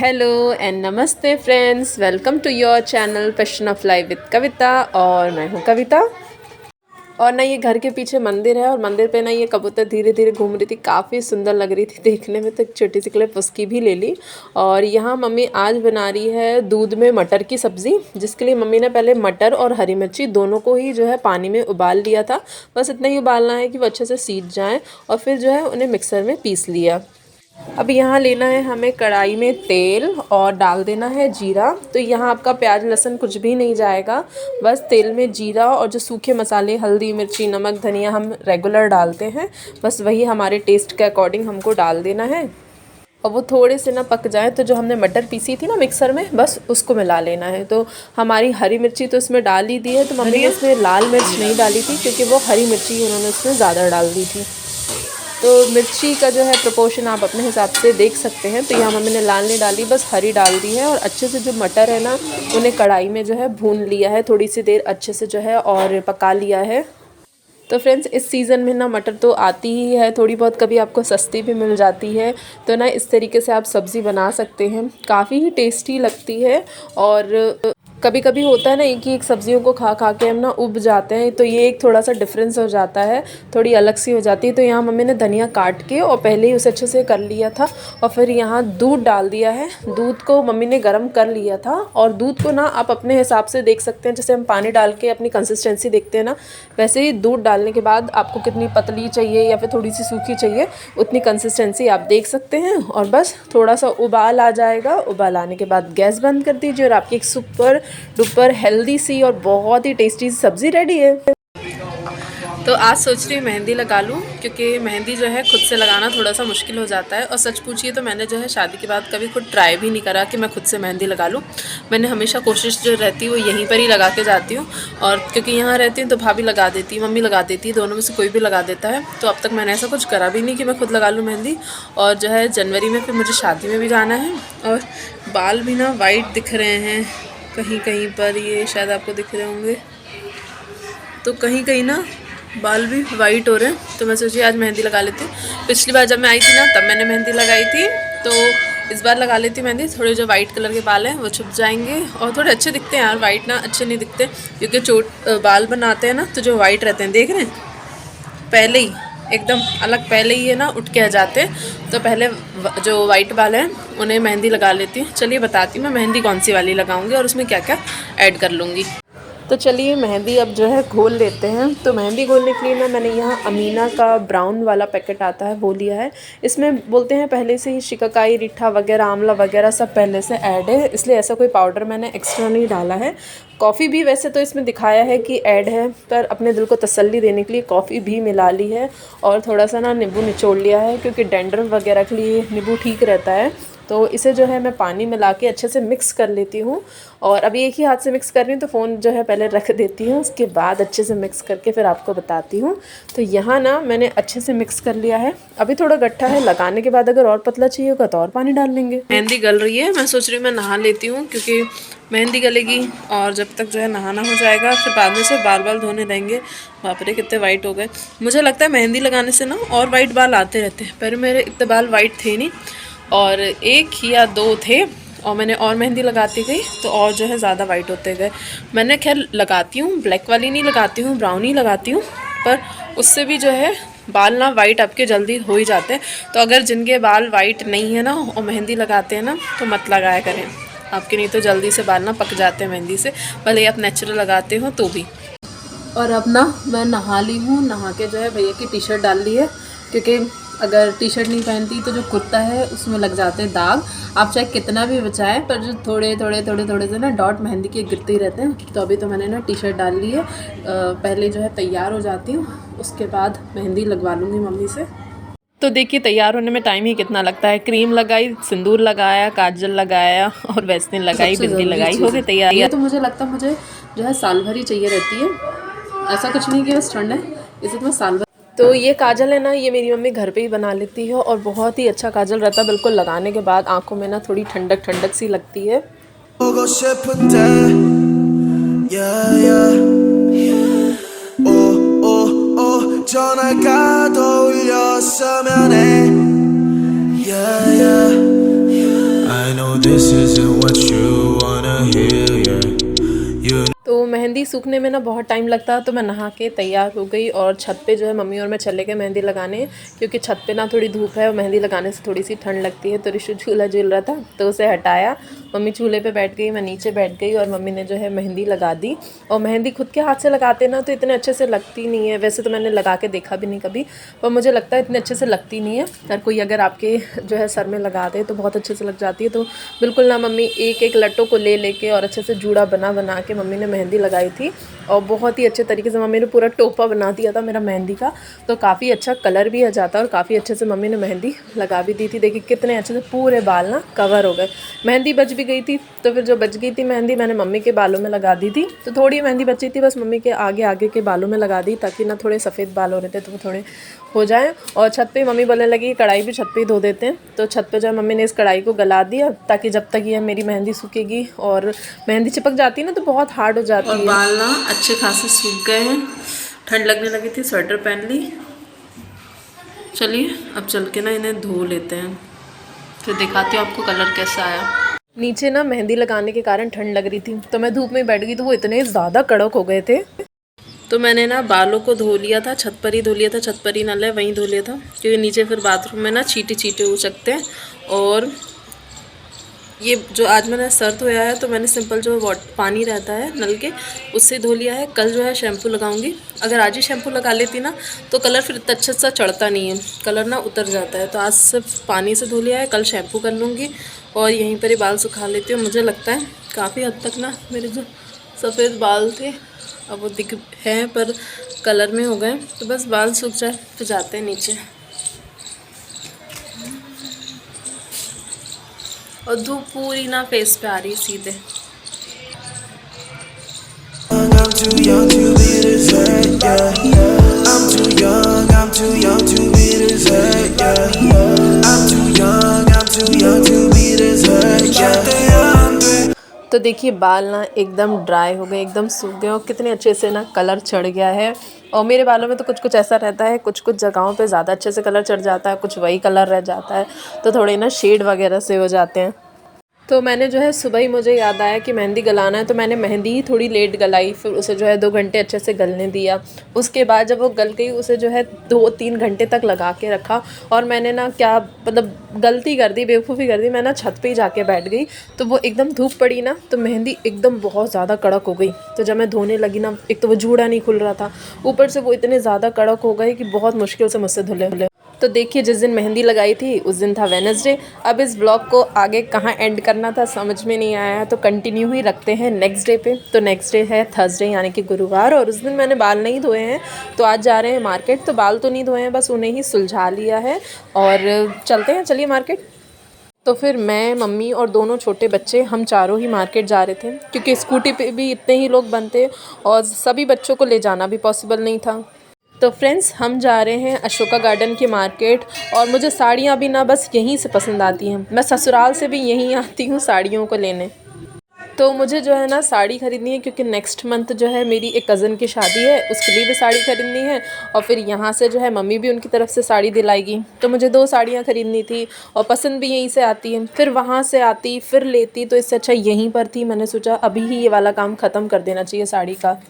Hello and नमस्ते friends, welcome to your channel passion of life with Kavita. और मैं हूँ कविता। और ना ये घर के पीछे मंदिर है और मंदिर पे ना ये कबूतर धीरे धीरे घूम रही थी, काफ़ी सुंदर लग रही थी देखने में। तो एक छोटी सी क्लिप उसकी भी ले ली। और यहाँ मम्मी आज बना रही है दूध में मटर की सब्ज़ी, जिसके लिए मम्मी ने पहले मटर और हरी मिर्ची दोनों को ही जो है पानी में उबाल लिया था। बस इतना ही उबालना है कि वो अच्छे से सीज जाएँ और फिर जो है उन्हें मिक्सर में पीस लिया। अब यहाँ लेना है हमें कढ़ाई में तेल और डाल देना है जीरा। तो यहाँ आपका प्याज लहसुन कुछ भी नहीं जाएगा, बस तेल में जीरा और जो सूखे मसाले हल्दी मिर्ची नमक धनिया हम रेगुलर डालते हैं, बस वही हमारे टेस्ट के अकॉर्डिंग हमको डाल देना है। और वो थोड़े से ना पक जाए तो जो हमने मटर पीसी थी ना मिक्सर में, बस उसको मिला लेना है। तो हमारी हरी मिर्ची तो इसमें डाल ही दी है, तो मम्मी ने इसमें लाल मिर्च नहीं डाली थी क्योंकि वो हरी मिर्ची उन्होंने इसमें ज़्यादा डाल दी थी। तो मिर्ची का जो है प्रोपोर्शन आप अपने हिसाब से देख सकते हैं। तो यहाँ मम्मी ने लाल नहीं डाली, बस हरी डाल दी है। और अच्छे से जो मटर है ना उन्हें कढ़ाई में जो है भून लिया है, थोड़ी सी देर अच्छे से जो है और पका लिया है। तो फ्रेंड्स, इस सीज़न में ना मटर तो आती ही है थोड़ी बहुत, कभी आपको सस्ती भी मिल जाती है। तो ना इस तरीके से आप सब्ज़ी बना सकते हैं, काफ़ी ही टेस्टी लगती है। और कभी कभी होता है ना एक ही एक सब्जियों को खा खा के हम ना उब जाते हैं, तो ये एक थोड़ा सा डिफरेंस हो जाता है, थोड़ी अलग सी हो जाती है। तो यहाँ मम्मी ने धनिया काट के और पहले ही उसे अच्छे से कर लिया था और फिर यहाँ दूध डाल दिया है। दूध को मम्मी ने गर्म कर लिया था और दूध को ना आप अपने हिसाब से देख सकते हैं, जैसे हम पानी डाल के अपनी कंसिस्टेंसी देखते हैं ना, वैसे ही दूध डालने के बाद आपको कितनी पतली चाहिए या फिर थोड़ी सी सूखी चाहिए उतनी कंसिस्टेंसी आप देख सकते हैं। और बस थोड़ा सा उबाल आ जाएगा, उबाल आने के बाद गैस बंद कर दीजिए और आपकी एक सुपर डुपर हेल्दी सी और बहुत ही टेस्टी सब्ज़ी रेडी है। तो आज सोच रही हूँ मेहंदी लगा लूँ, क्योंकि मेहंदी जो है खुद से लगाना थोड़ा सा मुश्किल हो जाता है। और सच पूछिए तो मैंने जो है शादी के बाद कभी खुद ट्राई भी नहीं करा कि मैं खुद से मेहंदी लगा लूँ। मैंने हमेशा कोशिश जो रहती है वो यहीं पर ही लगा के जाती हूँ। और क्योंकि यहाँ रहती हूँ तो भाभी लगा देती है, मम्मी लगा देती है, दोनों में से कोई भी लगा देता है। तो अब तक मैंने ऐसा कुछ करा भी नहीं कि मैं खुद लगा लूँ मेहंदी। और जो है जनवरी में फिर मुझे शादी में भी जाना है। और बाल भी ना वाइट दिख रहे हैं कहीं कहीं पर, ये शायद आपको दिख रहे होंगे, तो कहीं कहीं ना बाल भी वाइट हो रहे हैं। तो मैं सोची आज मेहंदी लगा लेती हूँ। पिछली बार जब मैं आई थी ना तब मैंने मेहंदी लगाई थी, तो इस बार लगा लेती मेहंदी। थोड़े जो वाइट कलर के बाल हैं वो छुप जाएंगे और थोड़े अच्छे दिखते हैं यार। वाइट ना अच्छे नहीं दिखते, क्योंकि बाल बनाते हैं ना तो जो वाइट रहते हैं, देख रहे हैं पहले ही एकदम अलग, पहले ही है ना उठ के आ जाते हैं। तो पहले जो वाइट बाल हैं उन्हें मेहंदी लगा लेती हूँ। चलिए बताती हूँ मैं मेहंदी कौन सी वाली लगाऊंगी और उसमें क्या क्या ऐड कर लूँगी। तो चलिए मेहंदी अब जो है घोल लेते हैं। तो मेहंदी घोलने के लिए ना मैंने यहाँ अमीना का ब्राउन वाला पैकेट आता है वो लिया है। इसमें बोलते हैं पहले से ही शिकाकाई रीठा वगैरह आंवला वगैरह सब पहले से ऐड है, इसलिए ऐसा कोई पाउडर मैंने एक्स्ट्रा नहीं डाला है। कॉफ़ी भी वैसे तो इसमें दिखाया है कि ऐड है, पर अपने दिल को तसल्ली देने के लिए कॉफ़ी भी मिला ली है। और थोड़ा सा ना नींबू निचोड़ लिया है, क्योंकि डैंड्रफ वगैरह के लिए नींबू ठीक रहता है। तो इसे जो है मैं पानी मिला के अच्छे से मिक्स कर लेती हूँ। और अभी एक ही हाथ से मिक्स कर रही हूँ, तो फ़ोन जो है पहले रख देती हूँ, उसके बाद अच्छे से मिक्स करके फिर आपको बताती हूँ। तो यहाँ ना मैंने अच्छे से मिक्स कर लिया है। अभी थोड़ा गट्ठा है, लगाने के बाद अगर और पतला चाहिए होगा तो और पानी डाल लेंगे। मेहंदी गल रही है, मैं सोच रही हूँ मैं नहा लेती हूँ, क्योंकि मेहंदी गलेगी और जब तक जो है नहाना हो जाएगा फिर बाद में से बाल बाल धोने रहेंगे। बाप रे कितने वाइट हो गए। मुझे लगता है मेहंदी लगाने से ना और वाइट बाल आते रहते हैं, पर मेरे इतने बाल वाइट थे नहीं, और एक या दो थे, और मैंने और मेहंदी लगाती गई तो और जो है ज़्यादा वाइट होते गए। मैंने खैर लगाती हूँ ब्लैक वाली नहीं लगाती हूँ, ब्राउन ही लगाती हूँ, पर उससे भी जो है बाल ना वाइट आपके जल्दी हो ही जाते हैं। तो अगर जिनके बाल वाइट नहीं है ना और मेहंदी लगाते हैं ना तो मत लगाया करें आपके, नहीं तो जल्दी से बाल ना पक जाते हैं मेहंदी से, भले आप नेचुरल लगाते हो तो भी। और अब ना मैं नहा ली हूँ, नहा के जो है भैया की टी शर्ट डाल ली है, क्योंकि अगर टी शर्ट नहीं पहनती तो जो कुर्ता है उसमें लग जाते हैं दाग। आप चाहे कितना भी बचाएं, पर जो थोड़े थोड़े से ना डॉट मेहंदी के गिरते ही रहते हैं। तो अभी तो मैंने ना टी शर्ट डाल ली है, पहले जो है तैयार हो जाती हूँ, उसके बाद मेहंदी लगवा लूँगी मम्मी से। तो देखिए तैयार होने में टाइम ही कितना लगता है। क्रीम लगाई, सिंदूर लगाया, काजल लगाया और वैसलीन लगाई, बिंदी लगाई, हो गई तैयार। ये तो मुझे लगता है मुझे जो है साल भर ही चाहिए रहती है, ऐसा कुछ नहीं कि बस ठंड है, इसे तो मैं साल भर। तो ये काजल है ना, ये मेरी मम्मी घर पे ही बना लेती है और बहुत ही अच्छा काजल रहता है। बिल्कुल लगाने के बाद आंखों में ना थोड़ी ठंडक ठंडक सी लगती है। this isn't what you wanna hear, yeah. You तो मेहंदी सूखने में ना बहुत टाइम लगता है, तो मैं नहा के तैयार हो गई और छत पे जो है मम्मी और मैं चले गए मेहंदी लगाने, क्योंकि छत पे ना थोड़ी धूप है और मेहंदी लगाने से थोड़ी सी ठंड लगती है। तो ऋषु झूला झूल रहा था तो उसे हटाया, मम्मी चूल्हे पे बैठ गई, मैं नीचे बैठ गई और मम्मी ने जो है मेहंदी लगा दी। और मेहंदी खुद के हाथ से लगाते ना तो इतने अच्छे से लगती नहीं है, वैसे तो मैंने लगा के देखा भी नहीं कभी, पर मुझे लगता है इतने अच्छे से लगती नहीं है। हर कोई अगर आपके जो है सर में लगा दे तो बहुत अच्छे से लग जाती है। तो बिल्कुल ना मम्मी एक एक लट्टों को ले लेके और अच्छे से जूड़ा बना बना के मम्मी ने मेहंदी लगाई थी, और बहुत ही अच्छे तरीके से मम्मी ने पूरा टोपा बना दिया था मेरा मेहंदी का। तो काफ़ी अच्छा कलर भी आ जाता और काफ़ी अच्छे से मम्मी ने मेहंदी लगा भी दी थी। देखिए कितने अच्छे से पूरे बाल ना कवर हो गए। मेहंदी बच भी गई थी, तो फिर जो बच गई थी मेहंदी मैंने मम्मी के बालों में लगा दी थी। तो थोड़ी मेहंदी बची थी, बस मम्मी के आगे आगे के बालों में लगा दी, ताकि ना थोड़े सफ़ेद बाल हो रहे थे तो वो थोड़े हो जाए। और छत पे मम्मी बोलने लगी कढ़ाई भी छत पे ही धो देते हैं, तो छत पे जो है मम्मी ने इस कढ़ाई को गला दिया, ताकि जब तक ये मेरी मेहंदी सूखेगी, और मेहंदी चिपक जाती है ना तो बहुत हार्ड हो जाती है। और बाल ना अच्छे खासे सूख गए हैं, ठंड लगने लगी थी, स्वेटर पहन ली। चलिए अब चल के ना इन्हें धो लेते हैं, फिर दिखाती हूँ आपको कलर कैसा आया। नीचे ना मेहंदी लगाने के कारण ठंड लग रही थी, तो मैं धूप में बैठ गई, तो वो इतने ज़्यादा कड़क हो गए थे। तो मैंने ना बालों को धो लिया था, छत पर ही धो लिया था, छत पर ही नल है वहीं धो लिया था, क्योंकि नीचे फिर बाथरूम में ना चीटे चीटे हो सकते हैं। और ये जो आज मैंने सर धोया है, तो मैंने सिंपल जो पानी रहता है नल के उससे धो लिया है। कल जो है शैम्पू लगाऊंगी, अगर आज ही शैम्पू लगा लेती ना तो कलर फिर इतना अच्छा सा चढ़ता नहीं है, कलर ना उतर जाता है। तो आज सिर्फ पानी से धो लिया है, कल शैम्पू कर लूँगी और यहीं पर ही बाल सुखा लेती हूँ। मुझे लगता है काफ़ी हद तक ना मेरे जो सफ़ेद बाल थे अब वो दिख हैं पर कलर में हो गए, तो बस बाल सूख जाए तो जाते हैं नीचे। और धूप पूरी ना फेस पे आ रही सीधे। I'm too young to be deserted, yeah. I'm too young to be deserted, yeah. I'm too young to be deserted, yeah. तो देखिए बाल ना एकदम ड्राई हो गए, एकदम सूख गए, और कितने अच्छे से ना कलर चढ़ गया है। और मेरे बालों में तो कुछ कुछ ऐसा रहता है, कुछ कुछ जगहों पे ज़्यादा अच्छे से कलर चढ़ जाता है, कुछ वही कलर रह जाता है, तो थोड़े ना शेड वगैरह से हो जाते हैं। तो मैंने जो है सुबह ही मुझे याद आया कि मेहंदी गलाना है, तो मैंने मेहंदी ही थोड़ी लेट गलाई, फिर उसे जो है 2 घंटे अच्छे से गलने दिया। उसके बाद जब वो गल गई उसे जो है 2-3 घंटे तक लगा के रखा। और मैंने ना क्या मतलब गलती कर दी, बेवकूफ़ी कर दी, मैं ना छत पे ही जाके बैठ गई, तो वो एकदम धूप पड़ी ना तो मेहंदी एकदम बहुत ज़्यादा कड़क हो गई। तो जब मैं धोने लगी ना, एक तो वो जूड़ा नहीं खुल रहा था, ऊपर से वो इतने ज़्यादा कड़क हो गए कि बहुत मुश्किल से मुझसे धुले। तो देखिए जिस दिन मेहंदी लगाई थी उस दिन था वेडनेसडे। अब इस ब्लॉग को आगे कहाँ एंड करना था समझ में नहीं आया, तो कंटिन्यू ही रखते हैं नेक्स्ट डे पे। तो नेक्स्ट डे है थर्सडे यानी कि गुरुवार, और उस दिन मैंने बाल नहीं धोए हैं, तो आज जा रहे हैं मार्केट। तो बाल तो नहीं धोए हैं, बस उन्हें ही सुलझा लिया है और चलते हैं, चलिए मार्केट। तो फिर मैं, मम्मी और दोनों छोटे बच्चे, हम चारों ही मार्केट जा रहे थे, क्योंकि स्कूटी पे भी इतने ही लोग बनते और सभी बच्चों को ले जाना भी पॉसिबल नहीं था। तो फ्रेंड्स हम जा रहे हैं अशोका गार्डन की मार्केट, और मुझे साड़ियाँ भी ना बस यहीं से पसंद आती हैं, मैं ससुराल से भी यहीं आती हूँ साड़ियों को लेने। तो मुझे जो है ना साड़ी ख़रीदनी है, क्योंकि नेक्स्ट मंथ जो है मेरी एक कज़न की शादी है, उसके लिए भी साड़ी ख़रीदनी है। और फिर यहाँ से जो है मम्मी भी उनकी तरफ से साड़ी दिलाएगी, तो मुझे 2 साड़ियाँ ख़रीदनी थी, और पसंद भी यहीं से आती है। फिर वहाँ से आती फिर लेती, तो इससे अच्छा यहीं पर थी, मैंने सोचा अभी ही ये वाला काम ख़त्म कर देना चाहिए साड़ी का।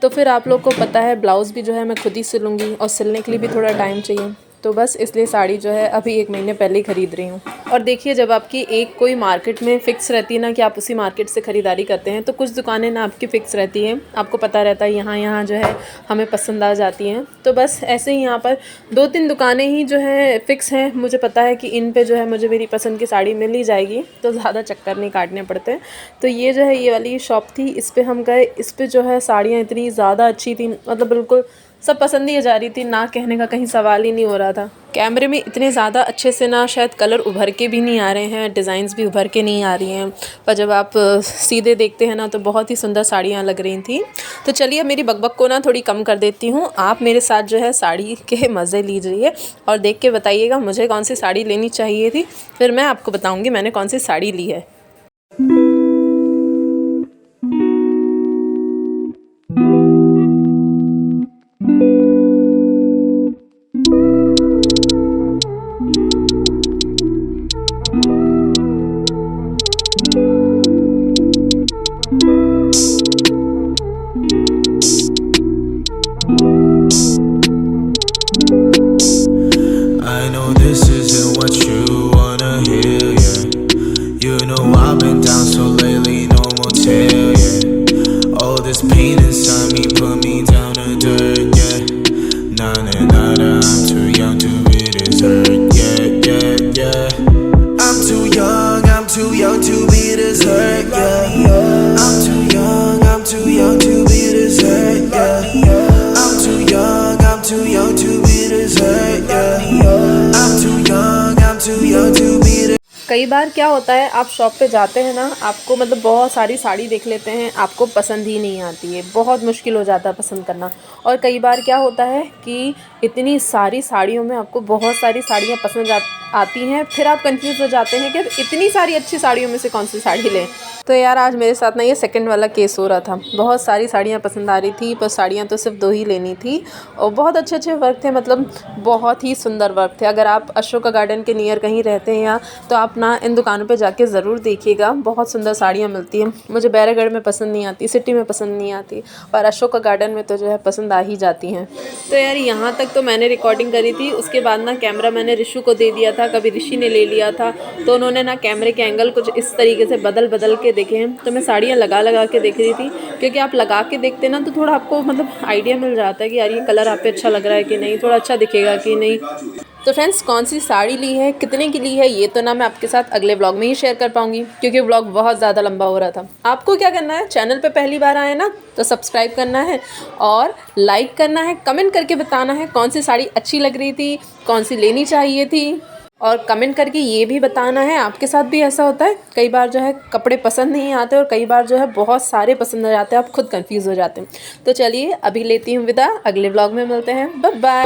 तो फिर आप लोग को पता है ब्लाउज़ भी जो है मैं खुद ही सिलूँगी, और सिलने के लिए भी थोड़ा टाइम चाहिए, तो बस इसलिए साड़ी जो है अभी 1 महीने पहले ही ख़रीद रही हूँ। और देखिए जब आपकी एक कोई मार्केट में फ़िक्स रहती है ना कि आप उसी मार्केट से ख़रीदारी करते हैं, तो कुछ दुकानें ना आपकी फ़िक्स रहती हैं, आपको पता रहता है यहाँ जो है हमें पसंद आ जाती हैं। तो बस ऐसे ही यहाँ पर 2-3 दुकानें ही जो है फ़िक्स हैं, मुझे पता है कि इन पे जो है मुझे मेरी पसंद की साड़ी मिल ही जाएगी, तो ज़्यादा चक्कर नहीं काटने पड़ते। तो ये जो है ये वाली शॉप थी, इस पर हम गए। इस पर जो है साड़ियाँ इतनी ज़्यादा अच्छी थी, मतलब बिल्कुल सब पसंद ही आ जा रही थी, ना कहने का कहीं सवाल ही नहीं हो रहा था। कैमरे में इतने ज़्यादा अच्छे से ना शायद कलर उभर के भी नहीं आ रहे हैं, डिज़ाइंस भी उभर के नहीं आ रही हैं, पर जब आप सीधे देखते हैं ना तो बहुत ही सुंदर साड़ियाँ लग रही थी। तो चलिए मेरी बकबक को ना थोड़ी कम कर देती हूँ, आप मेरे साथ जो है साड़ी के मज़े लीजिए और देख के बताइएगा मुझे कौन सी साड़ी लेनी चाहिए थी, फिर मैं आपको बताऊँगी मैंने कौन सी साड़ी ली है। कई बार क्या होता है, आप शॉप पे जाते हैं ना, आपको मतलब बहुत सारी साड़ी देख लेते हैं, आपको पसंद ही नहीं आती है, बहुत मुश्किल हो जाता है पसंद करना। और कई बार क्या होता है कि इतनी सारी साड़ियों में आपको बहुत सारी साड़ियाँ पसंद आती हैं, फिर आप कंफ्यूज हो जाते हैं कि इतनी सारी अच्छी साड़ियों में से कौन सी साड़ी लें। तो यार आज मेरे साथ ना ये सेकंड वाला केस हो रहा था। बहुत सारी साड़ियाँ पसंद आ रही थी, पर साड़ियाँ तो सिर्फ 2 ही लेनी थी और बहुत अच्छे वर्क थे, मतलब बहुत ही सुंदर वर्क थे। अगर आप अशोका गार्डन के नियर कहीं रहते हैं या तो आप ना इन दुकानों पे जाके ज़रूर देखिएगा, बहुत सुंदर साड़ियाँ मिलती हैं। मुझे बैरागढ़ में पसंद नहीं आती, सिटी में पसंद नहीं आती, और अशोका गार्डन में तो जो है पसंद आ ही जाती हैं। तो यार यहाँ तक तो मैंने रिकॉर्डिंग करी थी, उसके बाद ना कैमरा मैंने ऋषु को दे दिया था, कभी ऋषि ने ले लिया था, तो उन्होंने ना कैमरे के एंगल कुछ इस तरीके से बदल के देखे हैं। तो मैं साड़ियाँ लगा के देख रही थी, क्योंकि आप लगा के देखते ना तो थोड़ा आपको मतलब आइडिया मिल जाता है कि यार ये कलर आप पे अच्छा लग रहा है कि नहीं, थोड़ा अच्छा दिखेगा कि नहीं। तो फ्रेंड्स, कौन सी साड़ी ली है, कितने की ली है, ये तो ना मैं आपके साथ अगले ब्लॉग में ही शेयर कर पाऊंगी, क्योंकि ब्लॉग बहुत ज़्यादा लंबा हो रहा था। आपको क्या करना है, चैनल पे पहली बार आए ना तो सब्सक्राइब करना है और लाइक करना है, कमेंट करके बताना है कौन सी साड़ी अच्छी लग रही थी, कौन सी लेनी चाहिए थी, और कमेंट करके ये भी बताना है आपके साथ भी ऐसा होता है। कई बार जो है कपड़े पसंद नहीं आते और कई बार जो है बहुत सारे पसंद आ जाते हैं, आप खुद कंफ्यूज हो जाते हैं। तो चलिए अभी लेती हूँ विदा, अगले ब्लॉग में मिलते हैं, बाय बाय।